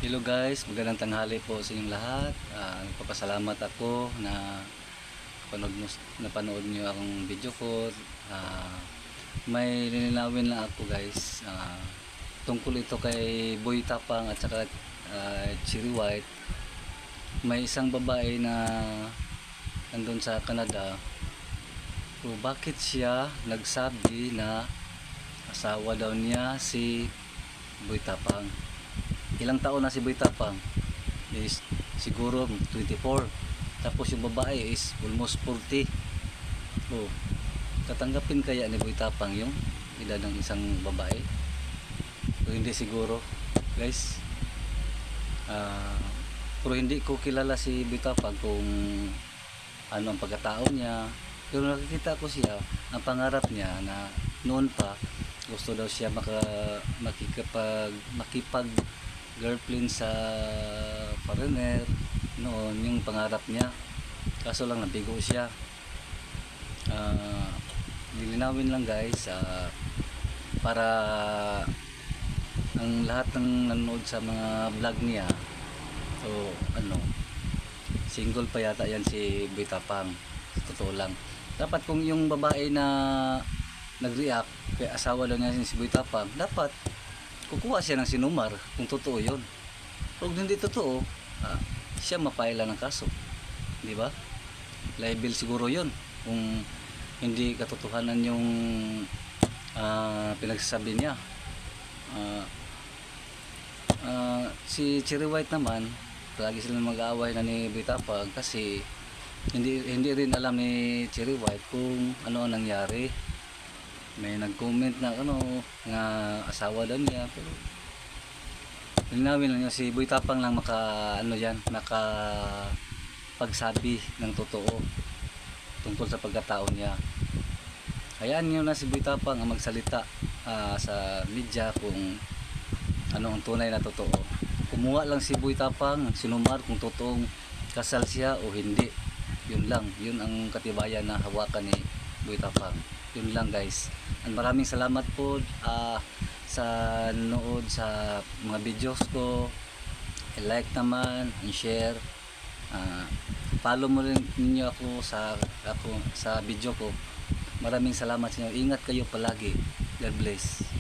Hello guys, magandang tanghali po sa inyong lahat. Nagpapasalamat ako na napanood niyo akong video ko. May lilinawin lang ako guys. Tungkol ito kay Boy Tapang at saka Cherry White. May isang babae na nandun sa Canada. So, bakit siya nagsabi na asawa daw niya si Boy Tapang? Ilang taon na si Boy Tapang? Is siguro 24. Tapos yung babae is almost 40. Oh, tatanggapin kaya ni Boy Tapang yung edad ng isang babae? O hindi siguro, guys. Pero hindi ko kilala si Boy Tapang kung ano ang pagkatao niya. Pero nakikita ko siya, ang pangarap niya na noon pa gusto daw siya makipag girlfriend sa foreigner noon, yung pangarap niya. Kaso lang nabigo siya. Lilinawin lang guys, para ang lahat ng nanonood sa mga vlog niya. So single pa yata yan si Boy Tapang, totoo lang. Dapat kung yung babae na nag-react kay asawa daw niya si Boy Tapang, dapat kukuha siya ng sinumar kung totoo yun. Kung hindi totoo, siya mapaila ng kaso, di ba? Liable siguro yun kung hindi katotohanan yung pinagsasabi niya. Si Cherry White naman, lagi silang mag-aaway na ni Boy Tapang kasi hindi rin alam ni Cherry White kung ano ang nangyari. May nag-comment na nga asawa daw niya, pero linawin lang niya, si Boy Tapang lang maka pagsabi ng totoo tungkol sa pagkatao niya. Hayaan niyo na si Boy Tapang ang magsalita sa media kung ano ang tunay na totoo. Kumuha lang si Boy Tapang sinumar kung totoong kasal siya o hindi. Yun lang, yun ang katibayan na hawakan ni Boy Tapang. Yun lang guys. And maraming salamat po sa nanood sa mga videos ko. I-like naman, and-share. Follow mo rin niyo ako sa video ko. Maraming salamat sa inyo. Ingat kayo palagi. God bless.